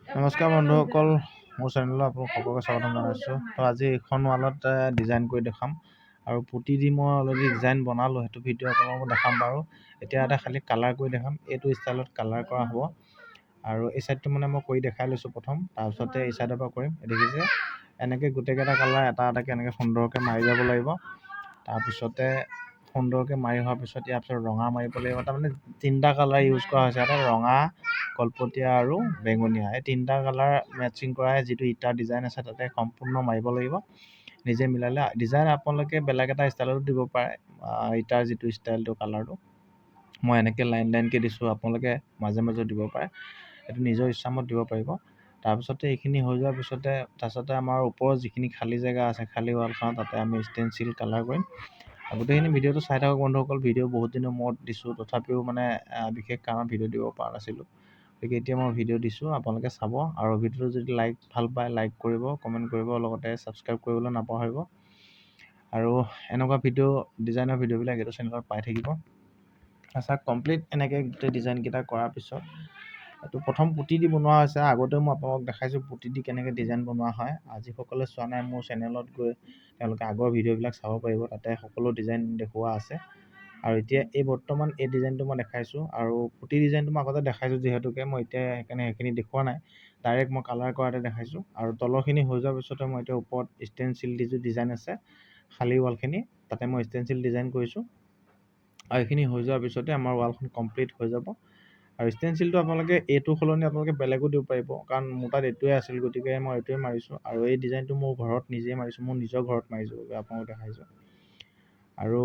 নমস্কাৰ বন্ধুসকল, মোৰ চেনেলত আপোনাক সকলোকে স্বাগতম জনাইছোঁ। তো আজি এইখন ৱালত ডিজাইন কৰি দেখাম আৰু পুটি দি মই অলৰেডি ডিজাইন বনালোঁ, সেইটো ভিডিঅ' আপোনালোকক দেখাম বাৰু। এতিয়া এটা খালি কালাৰ কৰি দেখাম, এইটো ষ্টাইলত কালাৰ কৰা হ'ব। আৰু এই ছাইডটো মানে মই কৰি দেখাই লৈছোঁ প্ৰথম, তাৰপিছতে এই ছাইডৰ পৰা কৰিম। দেখিছে এনেকৈ গোটেইকেইটা কালাৰ এটা এটাকৈ এনেকৈ সুন্দৰকৈ মাৰি যাব লাগিব। তাৰপিছতে সুন্দৰকৈ মাৰি হোৱাৰ পিছত ইয়াৰ পিছত ৰঙা মাৰিব লাগিব। তাৰমানে তিনিটা কালাৰ ইউজ কৰা হৈছে, এটা ৰঙা, কলপতীয়া আৰু বেঙুনীয়া। এই তিনিটা কালাৰ মেটচিং কৰাই যিটো ইটাৰ ডিজাইন আছে তাতে সম্পূৰ্ণ মাৰিব লাগিব। নিজে মিলালে ডিজাইন আপোনালোকে বেলেগ এটা ষ্টাইলতো দিব পাৰে। ইটাৰ যিটো ষ্টাইলটো কালাৰটো মই এনেকৈ লাইন লাইনকৈ দিছোঁ, আপোনালোকে মাজে মাজে দিব পাৰে, এইটো নিজৰ ইচ্ছামত দিব পাৰিব। তাৰপিছতে এইখিনি হৈ যোৱাৰ তাৰপিছতে আমাৰ ওপৰত যিখিনি খালী জেগা আছে, খালী ৱালখনত তাতে আমি ষ্টেনচিল কালাৰ কৰিম। গোটেইখিনি ভিডিঅ'টো চাই থাকক বন্ধুসকল। ভিডিঅ' বহুত দিনৰ মূৰত দিছোঁ, তথাপিও মানে বিশেষ কাৰণত ভিডিঅ' দিব পৰা নাছিলোঁ। গতিকে এতিয়া মই ভিডিঅ' দিছোঁ, আপোনালোকে চাব। আৰু ভিডিঅ'টো যদি ভাল পায় লাইক কৰিব, কমেণ্ট কৰিব, লগতে ছাবস্ক্ৰাইব কৰিবলৈ নাপাহৰিব। আৰু এনেকুৱা ডিজাইনৰ ভিডিঅ'বিলাক এইটো চেনেলত পাই থাকিব। আচ্ছা, কমপ্লিট এনেকৈ গোটেই ডিজাইনকেইটা কৰাৰ পিছত এইটো প্ৰথম পুটি দি বনোৱা হৈছে। আগতেও মই আপোনালোকক দেখাইছোঁ পুটি দি কেনেকৈ ডিজাইন বনোৱা হয়। যিসকলে চোৱা নাই মোৰ চেনেলত গৈ তেওঁলোকে আগৰ ভিডিঅ'বিলাক চাব পাৰিব, তাতে সকলো ডিজাইন দেখুওৱা আছে। আৰু এতিয়া বৰ্তমান এই ডিজাইনটো মই দেখাইছোঁ, আৰু পুটি ডিজাইনটো মই আগতে দেখাইছোঁ যিহেতুকে মই এতিয়া সেইখিনি দেখুওৱা নাই, ডাইৰেক্ট মই কালাৰ কৰাতে দেখাইছোঁ। আৰু তলৰখিনি হৈ যোৱাৰ পিছতে মই এতিয়া ওপৰত ষ্টেনচিল যিটো ডিজাইন আছে খালী ৱালখিনি, তাতে মই ষ্টেনচিল ডিজাইন কৰিছোঁ। আৰু এইখিনি হৈ যোৱাৰ পিছতে আমাৰ ৱালখন কমপ্লিট হৈ যাব। আৰু ষ্টেনচিলটো আপোনালোকে এইটো সলনি আপোনালোকে বেলেগো দিব পাৰিব, কাৰণ মোৰ তাত এইটোৱে আছিল, গতিকে মই এইটোৱে মাৰিছোঁ। আৰু এই ডিজাইনটো মোৰ ঘৰত নিজে মাৰিছোঁ, মোৰ নিজৰ ঘৰত মাৰিছোঁ, আপোনালোকক দেখাইছোঁ। আৰু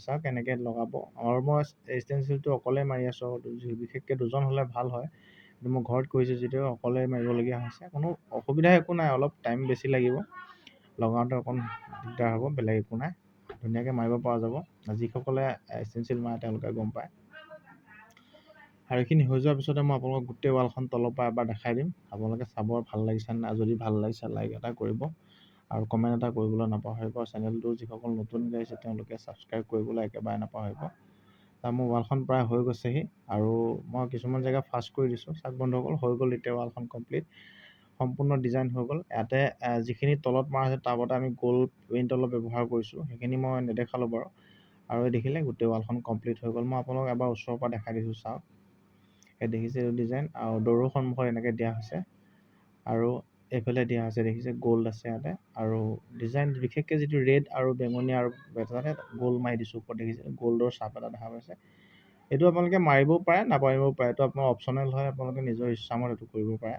চাওক এনেকৈ লগাব। আৰু মই ষ্টেনচিলটো অকলে মাৰি আছোঁ, বিশেষকৈ দুজন হ'লে ভাল হয়, কিন্তু মই ঘৰত কৰিছোঁ যিটো অকলে মাৰিবলগীয়া হৈছে। কোনো অসুবিধা একো নাই, অলপ টাইম বেছি লাগিব, লগাওঁতে অকণ দিগদাৰ হ'ব, বেলেগ একো নাই, ধুনীয়াকৈ মাৰিব পৰা যাব। যিসকলে ষ্টেনচিল মাৰে তেওঁলোকে গম পায়। আৰু এইখিনি হৈ যোৱাৰ পিছতে মই আপোনালোকক গোটেই ৱালখন তলৰ পৰা এবাৰ দেখাই দিম। আপোনালোকে চাব ভাল লাগিছে নাই, যদি ভাল লাগিছে লাইক এটা কৰিব আৰু কমেণ্ট এটা কৰিবলৈ নাপাহৰিব। চেনেলটো যিসকল নতুনকৈ আহিছে তেওঁলোকে ছাবস্ক্ৰাইব কৰিবলৈ একেবাৰে নাপাহৰিব। মোৰ ৱালখন প্ৰায় হৈ গৈছেহি, আৰু মই কিছুমান জেগা ফাষ্ট কৰি দিছোঁ। চাওক বন্ধুসকল, হৈ গ'ল এতিয়া ৱালখন কমপ্লিট, সম্পূৰ্ণ ডিজাইন হৈ গ'ল। ইয়াতে যিখিনি তলত মাৰা আছে তাৰ ওপৰতে আমি গ'ল্ড পেইণ্ট অলপ ব্যৱহাৰ কৰিছোঁ, সেইখিনি মই নেদেখালোঁ বাৰু। আৰু দেখিলে গোটেই ৱালখন কমপ্লিট হৈ গ'ল। মই আপোনালোকক এবাৰ ওচৰৰ পৰা দেখাই দিছোঁ, চাওক এই দেখিছে এইটো ডিজাইন। আৰু দৌৰৰ সন্মুখত এনেকৈ দিয়া হৈছে, আৰু এইফালে দিয়া হৈছে, দেখিছে গ'ল্ড আছে ইয়াতে। আৰু ডিজাইন বিশেষকৈ যিটো ৰেড আৰু বেঙুনীয়া আৰু তাতে গ'ল্ড মাৰি দিছোঁ ওপৰত, দেখিছে গ'ল্ডৰ চাপ এটা দেখা পাইছে। এইটো আপোনালোকে মাৰিবও পাৰে, নামাৰিবও পাৰে, এইটো আপোনাৰ অপশ্যনেল হয়, আপোনালোকে নিজৰ ইচ্ছামত এইটো কৰিব পাৰে।